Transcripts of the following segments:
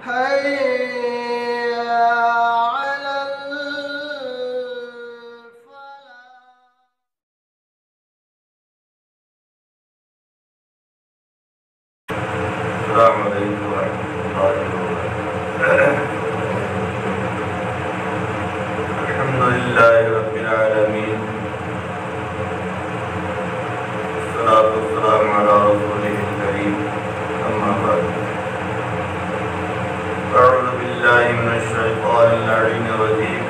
حي على الفلاح. السلام علیکم ورحمۃ اللہ وبرکاتہ۔ الحمد للہ رب العالمین، والصلاة والسلام علی رسولہ الکریم، اما بعد۔ اعوذ باللہ من الشیطان اللعین الرجیم،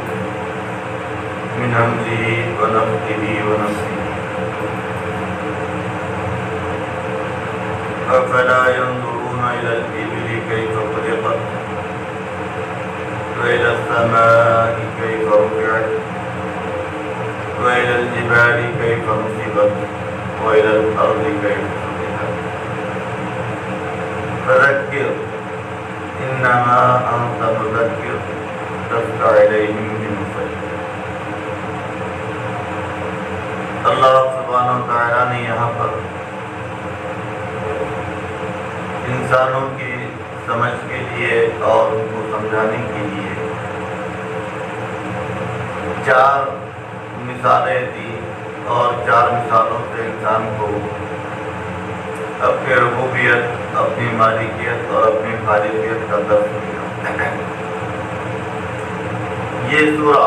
من ہمزہ ونفخہ ونفثہ۔ افلا ينظرون الى الابل كيف خلقت والى السماء كيف رفعت والى الجبال كيف نصبت والى الارض كيف سطحت فذكر انما انت مذكر لست عليهم بمسيطر۔ اللہ سبحانہ وتعالی نے یہاں پر انسانوں کی سمجھ کے لیے اور ان کو سمجھانے کے لیے 4 مثالیں دی، اور 4 مثالوں سے انسان کو اپنی ربوبیت، اپنی مالکیت اور اپنی خالقیت کا درس دیا۔ یہ سورہ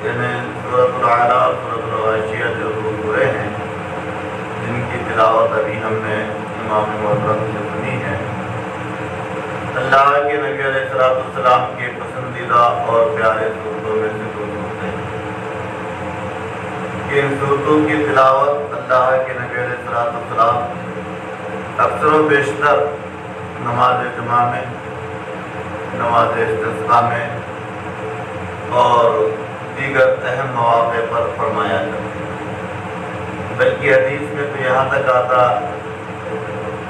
یعنی سورۃ الاعراف، سورۃ الغاشیہ جو 2 سورے ہیں جن کی تلاوت ابھی ہم نے امام محترم سے سنی ہے، اللہ کے نبی علیہ السلام کے پسندیدہ اور پیارے صورتوں میں سے 2 صورتیں ہیں کہ ان صورتوں کی تلاوت اللہ کے نبی علیہ السلام اکثر و بیشتر نماز جمعہ میں، نماز استسقاء میں اور دیگر اہم مواقع پر فرمایا کرتے ہیں۔ بلکہ حدیث میں تو یہاں تک آتا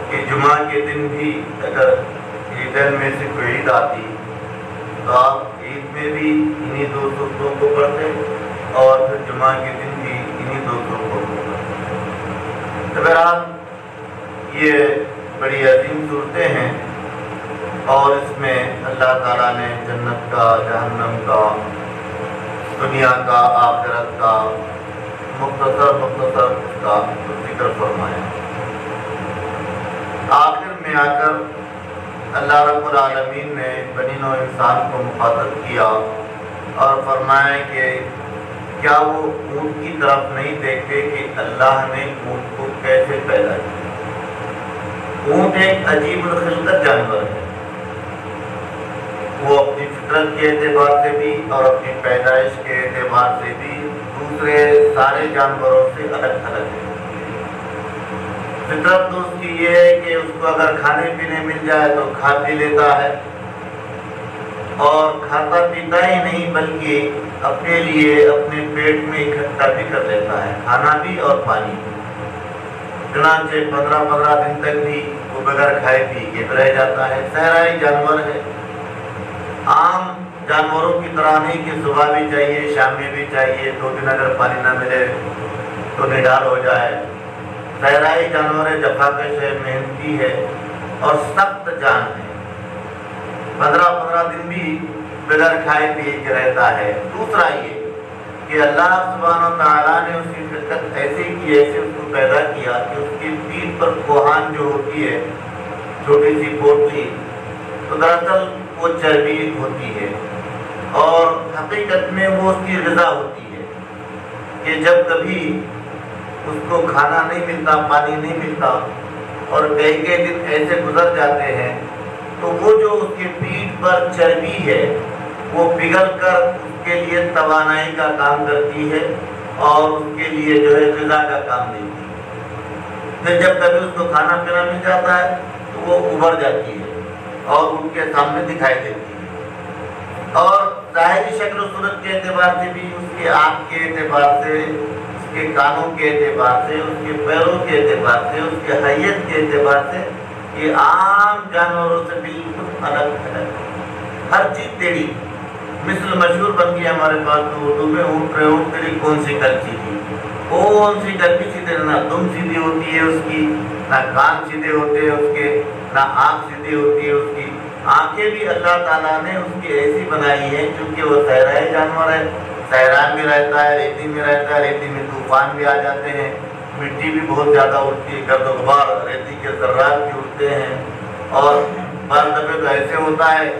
کہ جمعہ کے دن بھی اگر عیدین میں سے کوئی عید آتی تو آپ عید میں بھی انہی 2 صورتوں کو پڑھتے اور پھر جمعہ کے دن بھی انہی 2 صورتوں کو پڑھتے۔ تو بہرحال یہ بڑی عظیم صورتیں ہیں، اور اس میں اللہ تعالیٰ نے جنت کا، جہنم کا، دنیا کا، آخرت کا مختصر اس کا ذکر فرمایا۔ آخر میں آ کر اللہ رب العالمین نے بنی نوع انسان کو مخاطب کیا اور فرمایا کہ کیا وہ اونٹ کی طرف نہیں دیکھتے کہ اللہ نے اونٹ کو کیسے پیدا کیا۔ اونٹ ایک عجیب الخلقت جانور ہے، وہ اپنی فطرت کے اعتبار سے بھی اور اپنی پیدائش کے اعتبار سے بھی دوسرے سارے جانوروں سے الگ تھلگ ہے۔ فطرت تو اس کی یہ ہے کہ اس کو اگر کھانے پینے مل جائے تو کھا پی لیتا ہے، اور کھاتا پیتا ہی نہیں بلکہ اپنے لیے اپنے پیٹ میں اکٹھا بھی کر لیتا ہے، کھانا بھی اور پانی بھی۔ چنانچہ 15 دن تک بھی وہ بغیر کھائے پی کے رہ جاتا ہے۔ صحرائی جانور ہے، عام جانوروں کی طرح نہیں کہ صبح بھی چاہیے، شام میں بھی چاہیے، 2 دن اگر پانی نہ ملے تو نڈال ہو جائے۔ صحرائی جانور ہے، جفاکش ہے، محنتی ہے اور سخت جان ہے، 15 دن بھی بغیر کھائے پیے کے رہتا ہے۔ دوسرا یہ کہ اللہ سبحانہ وتعالیٰ نے اس کی خلقت ایسے کی، ایسے اس کو پیدا کیا کہ اس کی پیٹھ پر کوہان جو ہوتی ہے، چھوٹی سی پوٹلی، تو دراصل وہ چربی ہوتی ہے، اور حقیقت میں وہ اس کی غذا ہوتی ہے کہ جب کبھی اس کو کھانا نہیں ملتا، پانی نہیں ملتا اور کئی دن ایسے گزر جاتے ہیں تو وہ جو اس کے پیٹھ پر چربی ہے وہ پگھل کر اس کے لیے توانائی کا کام کرتی ہے اور اس کے لیے جو ہے غذا کا کام دیتی ہے۔ پھر جب کبھی اس کو کھانا پینا مل جاتا ہے تو وہ ابھر جاتی ہے اور ان کے سامنے دکھائی دیتی ہے، اور ظاہری شکل و صورت کے اعتبار سے بھی، اس کے آنکھ کے اعتبار سے، اس کے کانوں کے اعتبار سے، اس کے پیروں کے اعتبار سے، اس کے حیت کے اعتبار سے یہ عام جانوروں سے بالکل الگ ہے۔ ہر چیز ٹیڑھی، مثل مشہور بن گئی ہمارے پاس تو اردو میں، اونٹ تیری کون سی کلچی تھی، کون سی کلچی سیدھے، نہ دم سیدھی ہوتی ہے اس کی، نہ کان سیدھے ہوتے ہیں اس کے، نہ آنکھ سیدھی ہوتی ہے اس کی، آنکھیں بھی اللہ تعالیٰ نے اس کی ایسی بنائی ہیں چونکہ وہ صحرائی جانور ہے، صحرا میں رہتا ہے، ریتی میں رہتا ہے، ریتی میں طوفان بھی آ جاتے ہیں، مٹی بھی بہت زیادہ اڑتی ہے، گرد و غبار ریتی کے ذرات بھی اڑتے ہیں، اور بعض دفعہ تو ایسے ہوتا ہے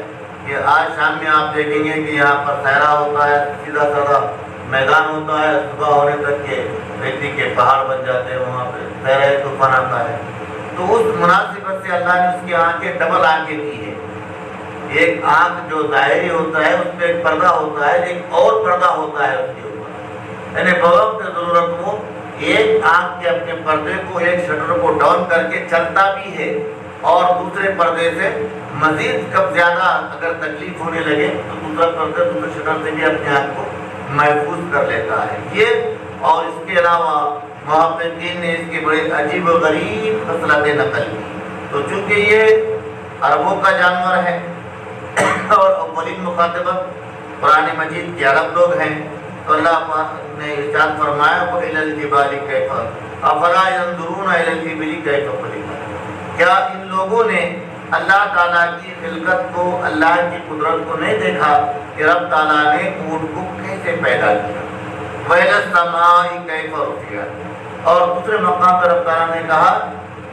کہ آج شام میں آپ دیکھیں گے کہ یہاں پر صحرا ہوتا ہے، سیدھا سادہ میدان ہوتا ہے، صبح ہونے تک کے ریتی کے پہاڑ بن جاتے ہیں، وہاں پہ صحرائی طوفان آتا ہے۔ تو اس مناسبت سے اللہ نے اس کی آنکھیں ڈبل آنکھیں کی ہیں، ایک آنکھ جو ظاہری ہوتا ہے اس پہ ایک پردہ ہوتا ہے، ایک اور پردہ ہوتا ہے اس کے اوپر، یعنی بوقت ضرورت وہ ایک آنکھ کے اپنے پردے کو، ایک شٹر کو ڈاؤن کر کے چلتا بھی ہے، اور دوسرے پردے سے مزید کب زیادہ اگر تکلیف ہونے لگے تو دوسرا پردہ دوسرے شٹر سے بھی اپنے آپ کو محفوظ کر لیتا ہے۔ یہ اور اس کے علاوہ محققین نے اس کے بڑے عجیب و غریب خصلتیں نقل کی۔ تو چونکہ یہ عربوں کا جانور ہے اور اولین مخاطبت قرآن مجید کے عرب لوگ ہیں، تو اللہ پاک نے ارشاد فرمایا وَإِلَى الْجِبَالِ كَيْفَ أَفَلَا يَنظُرُونَ إِلَى الْإِبِلِ كَيْفَ خُلِقَتْ، کیا ان لوگوں نے اللہ تعالیٰ کی خلقت کو، اللہ کی قدرت کو نہیں دیکھا کہ رب تعالیٰ نے اونٹ کو کیسے پیدا کیا؟ وَإِلَى السَّمَاءِ كَيْفَ رُفِعَتْ، اور دوسرے مقام پر رب تعالیٰ نے کہا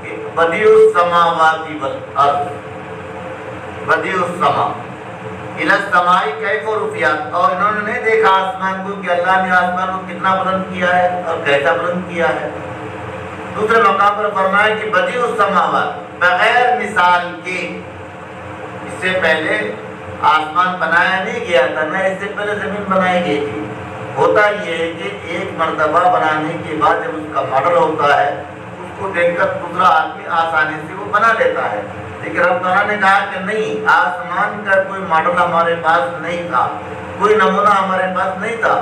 کہ بَدِيعُ السَّمَاوَاتِ وَالْأَرْضِ، بَدِيعُ السَّمَاءِ إِلَى السَّمَاءِ كَيْفَ رُفِعَتْ، اور انہوں نے نہیں دیکھا آسمان کو کہ اللہ نے آسمان کو کتنا بلند کیا ہے اور کیسا بلند کیا ہے۔ دوسرے مقام پر فرمایا کہ بدیع السماوات، بغیر مثال کے، اس سے پہلے آسمان بنایا نہیں گیا تھا، نہ اس سے پہلے زمین بنائی گئی تھی۔ ہوتا یہ ہے کہ ایک مرتبہ بنانے کے بعد جب اس کا ماڈل ہوتا ہے اس کو دیکھ کر دوسرا آدمی آسانی سے وہ بنا لیتا ہے، لیکن رب تعالیٰ نے کہا کہ نہیں، آسمان کا کوئی ماڈل ہمارے پاس نہیں تھا، کوئی نمونہ ہمارے پاس نہیں تھا،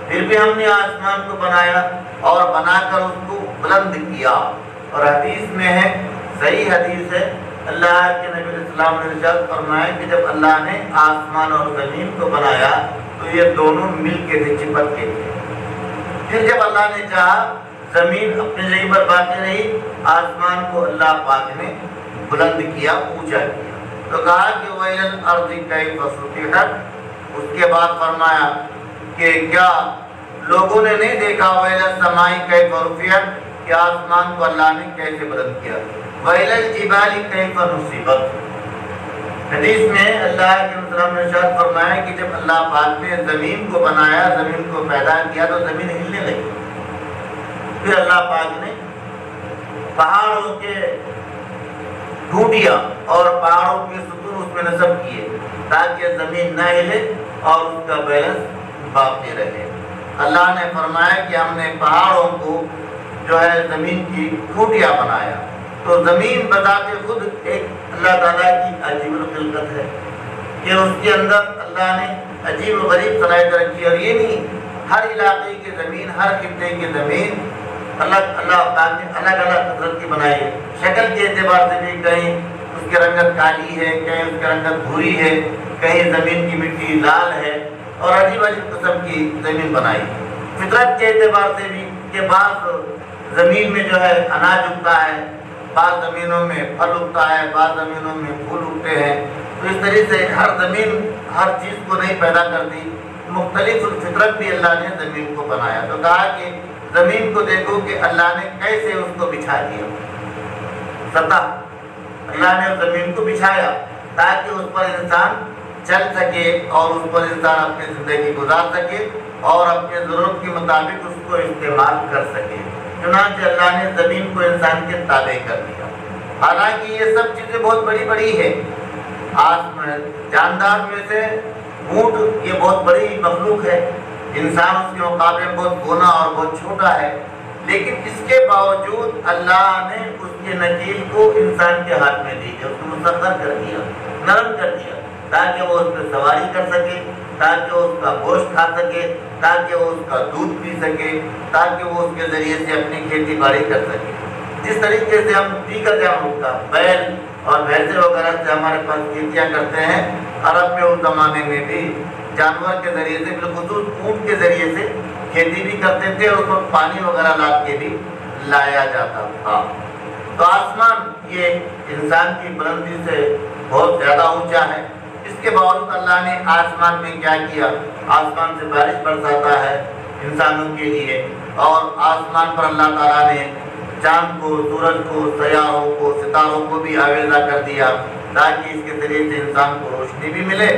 پھر بھی ہم نے آسمان کو بنایا اور بنا کر اس کو بلند کیا۔ اور حدیث میں ہے، صحیح حدیث ہے، اللہ کے نبی علیہ السلام نے ارشاد فرمایا کہ جب اللہ نے آسمان اور زمین کو بنایا تو یہ دونوں مل کے تھے، چپک کے تھے۔ پھر جب اللہ نے چاہا زمین اپنی جگہ پر باقی رہی، آسمان کو اللہ پاک نے بلند کیا، اونچا کیا، تو کہا کہ وَإِلَى الْأَرْضِ كَيْفَ سُطِحَتْ، اس کے بعد فرمایا کہ کیا لوگوں نے نہیں دیکھا وَإِلَى السَّمَاءِ كَيْفَ رُفِعَتْ، کہ آسمان کو اللہ نے کیسے بلند کیا، وَإِلَى الْجِبَالِ كَيْفَ نُصِبَتْ۔ حدیث میں اللہ کے وسلم نے ارشاد فرمایا کہ جب اللہ پاک نے زمین کو بنایا، زمین کو پیدا کیا تو زمین ہلنے لگی، پھر اللہ پاک نے پہاڑوں کے ڈھونڈیا اور پہاڑوں کے ستون اس میں نصب کیے تاکہ زمین نہ ہلے اور اس کا بیلنس باقی رہے۔ اللہ نے فرمایا کہ ہم نے پہاڑوں کو جو ہے زمین کی ٹوٹیاں بنایا، تو زمین بذات خود ایک اللہ تعالیٰ کی عجیب الخلقت ہے کہ اس کے اندر اللہ نے عجیب و غریب صلاحیت رکھی، اور یہ نہیں، ہر علاقے کی زمین، ہر خطے کی زمین اللہ پاک نے الگ الگ قدرت کی بنائی ہے۔ شکل کے اعتبار سے بھی کہیں اس کی رنگت کالی ہے، کہیں اس کی رنگت بھوری ہے، کہیں زمین کی مٹی لال ہے، اور عجیب عجیب قسم کی زمین بنائی ہے۔ فطرت کے اعتبار سے بھی کہ بعض زمین میں جو ہے اناج اگتا ہے، بعض زمینوں میں پھل اگتا ہے، بعض زمینوں میں پھول اگتے ہیں، تو اس طریقے سے ہر زمین ہر چیز کو نہیں پیدا کرتی، مختلف فطرت بھی اللہ نے زمین کو بنایا۔ تو کہا کہ زمین کو دیکھو کہ اللہ نے کیسے اس کو بچھا دیا، سطح اللہ نے زمین کو بچھایا تاکہ اس پر انسان چل سکے اور اس پر انسان اپنی زندگی گزار سکے اور اپنے ضرورت کے مطابق اس کو استعمال کر سکے۔ چنانچہ اللہ نے زمین کو انسان کے تابع کر دیا۔ حالانکہ یہ سب چیزیں بہت بڑی بڑی ہے، جاندار میں سے اونٹ یہ بہت بڑی مخلوق ہے، انسان اس کے مقابلے میں بہت گونا اور بہت چھوٹا ہے، لیکن اس کے باوجود اللہ نے اس کے نکیل کو انسان کے ہاتھ میں دی، اس کو مسخر کر دیا، نرم کر دیا، تاکہ وہ اس پہ سواری کر سکے، تاکہ وہ اس کا گوشت کھا سکے، تاکہ وہ اس کا دودھ پی سکے، تاکہ وہ اس کے ذریعے سے اپنی کھیتی باڑی کر سکے۔ جس طریقے سے ہم دیگر جانوروں کا بیل اور بھینسیں وغیرہ سے ہمارے پاس کھیتیاں کرتے ہیں، عرب میں اس زمانے میں بھی جانور کے ذریعے سے، بالخصوص اونٹ کے ذریعے سے کھیتی بھی کرتے تھے، اور اس پر پانی وغیرہ لاد کے بھی لایا جاتا تھا۔ تو آسمان یہ انسان کی بلندی سے بہت زیادہ اونچا ہے۔ اس کے باوجود اللہ نے آسمان میں کیا کیا؟ آسمان سے بارش برساتا ہے انسانوں کے لیے، اور آسمان پر اللہ تعالیٰ نے چاند کو، سورج کو، سیاروں کو، ستاروں کو بھی آویزہ کر دیا تاکہ اس کے ذریعے سے انسان کو روشنی بھی ملے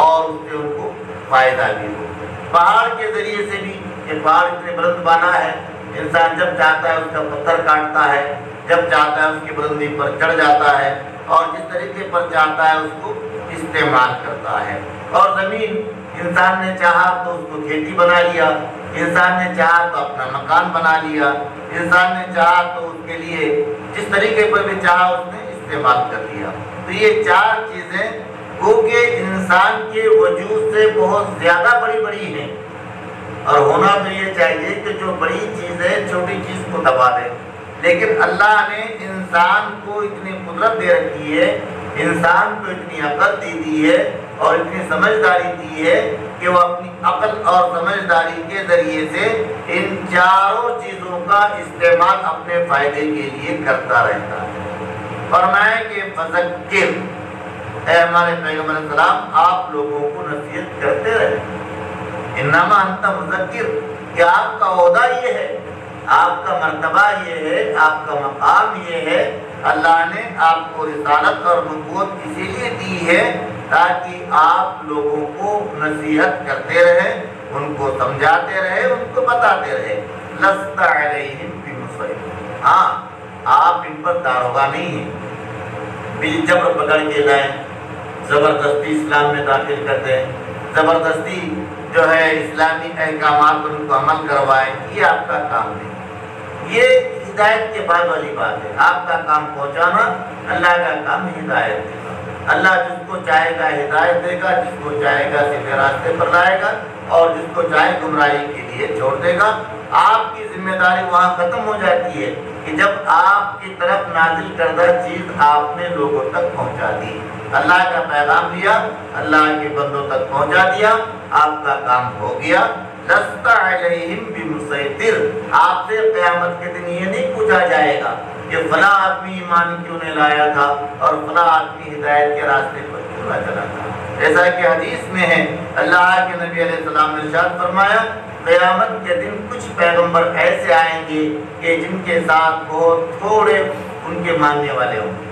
اور اس سے ان کو فائدہ بھی ہو۔ پہاڑ کے ذریعے سے بھی، یہ پہاڑ اتنے بلند بانا ہے، انسان جب چاہتا ہے اس کا پتھر کاٹتا ہے، جب چاہتا ہے اس کی بلندی پر چڑھ جاتا ہے، اور جس طریقے پر چاہتا ہے اس کو استعمال کرتا ہے۔ اور زمین، انسان نے چاہا تو اس کو کھیتی بنا لیا، انسان نے چاہا تو اپنا مکان بنا لیا، انسان نے چاہا تو اس کے لیے جس طریقے پر بھی چاہا اس نے استعمال کر لیا۔ تو یہ چار چیزیں وہ کہ انسان کے وجود سے بہت زیادہ بڑی ہیں، اور ہونا تو یہ چاہیے کہ جو بڑی چیز ہے چھوٹی چیز کو دبا دے، لیکن اللہ نے انسان کو اتنی قدرت دے رکھی ہے، انسان کو اتنی عقل دی ہے اور اتنی سمجھداری دی ہے کہ وہ اپنی عقل اور سمجھداری کے ذریعے سے ان چاروں چیزوں کا استعمال اپنے فائدے کے لیے کرتا رہتا ہے۔ فرمایا کہ فذکر، اے ہمارے پیغمبر علیہ السلام آپ لوگوں کو نصیحت کرتے رہے، انما انت مذکر، کہ آپ کا عہدہ یہ ہے، آپ کا مرتبہ یہ ہے، آپ کا مقام یہ ہے، اللہ نے آپ کو رسالت اور نبوت اسی لیے دی ہے تاکہ آپ لوگوں کو نصیحت کرتے رہے، ان کو سمجھاتے رہے، ان کو بتاتے رہے۔ لست علیہم بمسیطر، ہاں آپ ان پر داروغہ نہیں ہیں، جبر پکڑ کے لائیں، زبردستی اسلام میں داخل کر دیں، زبردستی جو ہے اسلامی احکامات پر ان کو عمل کروائیں، یہ آپ کا کام نہیں۔ یہ ہدایت کے بعد والی بات ہے، آپ کا کام پہنچانا، اللہ کا کام ہدایت دینا۔ اللہ جس کو چاہے گا ہدایت دے گا، جس کو چاہے گا سیدھے راستے پر لائے گا، اور جس کو چاہے گمراہی کے لیے چھوڑ دے گا۔ آپ کی ذمہ داری وہاں ختم ہو جاتی ہے کہ جب آپ کی طرف نازل کردہ چیز آپ نے لوگوں تک پہنچا دی، اللہ کا پیغام دیا، اللہ کے بندوں تک پہنچا دیا، آپ کا کام ہو گیا۔ لست علیہم بمسیطر، آپ سے قیامت کے دن یہ نہیں پوچھا جائے گا کہ فلاں آدمی ایمان کیوں نہیں لایا تھا اور فلاں آدمی ہدایت کے راستے پر کیوں نہ چلا تھا۔ جیسا کہ حدیث میں ہے، اللہ کے نبی علیہ السلام نے ارشاد فرمایا، قیامت کے دن کچھ پیغمبر ایسے آئیں گے کہ جن کے ساتھ بہت تھوڑے ان کے ماننے والے ہوں گے،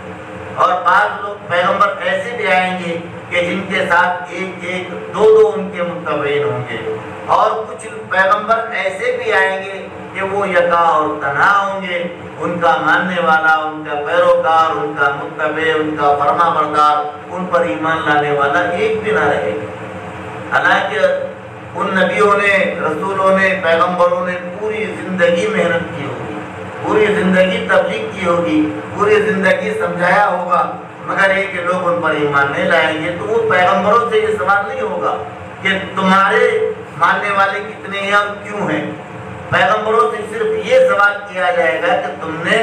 اور بعض لوگ پیغمبر ایسے بھی آئیں گے کہ جن کے ساتھ ایک ایک دو ان کے متبعین ہوں گے، اور کچھ پیغمبر ایسے بھی آئیں گے کہ وہ یکا اور تنہا ہوں گے، ان کا ماننے والا، ان کا پیروکار، ان کا متبع، ان کا فرما بردار، ان پر ایمان لانے والا ایک بھی نہ رہے گا۔ حالانکہ ان نبیوں نے، رسولوں نے، پیغمبروں نے پوری زندگی محنت کی ہوگی، پوری زندگی تبلیغ کی ہوگی، پوری زندگی سمجھایا ہوگا، مگر یہ کہ لوگ ان پر ایمان نہیں لائیں گے، تو وہ پیغمبروں سے یہ سوال نہیں ہوگا کہ تمہارے ماننے والے کتنے ہیں اور کیوں ہیں۔ پیغمبروں سے صرف یہ سوال کیا جائے گا کہ تم نے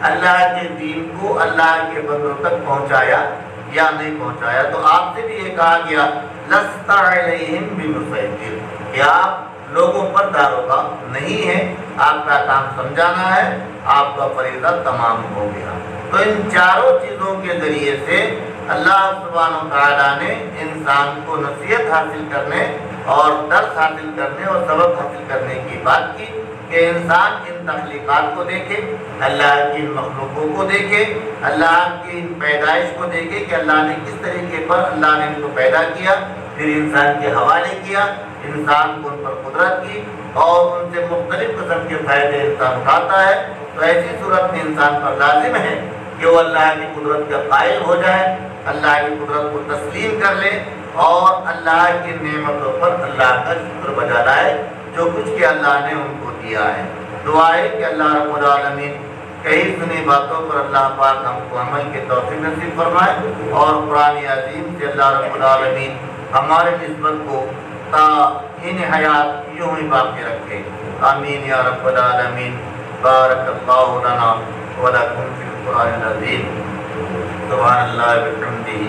اللہ کے دین کو اللہ کے بندوں تک پہنچایا یا نہیں پہنچایا۔ تو آپ سے بھی یہ کہا گیا، لست علیہم بمسیطر، کہ آپ لوگوں پر داروغہ نہیں ہے، آپ کا کام سمجھانا ہے، آپ کا فریضہ تمام ہو گیا۔ تو ان چاروں چیزوں کے ذریعے سے اللہ سبحانہ و تعالیٰ نے انسان کو نصیحت حاصل کرنے اور درس حاصل کرنے اور سبق حاصل کرنے کی بات کی کہ انسان ان تخلیقات کو دیکھے، اللہ کی ان مخلوقوں کو دیکھے، اللہ کی ان پیدائش کو دیکھے کہ اللہ نے کس طریقے پر اللہ نے ان کو پیدا کیا، پھر انسان کے حوالے کیا، انسان کو ان پر قدرت کی اور ان سے مختلف قسم کے فائدے انسان اٹھاتا ہے۔ تو ایسی صورت میں انسان پر لازم ہے کہ وہ اللہ کی قدرت کا قائل ہو جائے، اللہ کی قدرت کو تسلیم کر لے اور اللہ کی نعمتوں پر اللہ کا شکر بجا لائے جو کچھ کہ اللہ نے ان کو دیا ہے۔ دعا ہے کہ اللہ رب العالمین کئی سنی باتوں پر اللہ پاک ہم کو عمل کے توفیق نصیب فرمائے، اور قرآن عظیم سے اللہ رب العالمین ہمارے نسبت کو تا حیات یوں ہی باقی رکھے، آمین یا رب العالمین۔ بارک اللہ لنا ولکم فی القرآن العظیم۔ سبحان اللہ بحمدہ،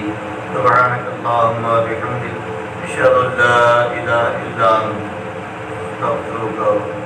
سبحانک اللہم وبحمدک، اشہد ان لا الہ الا انت، استغفرک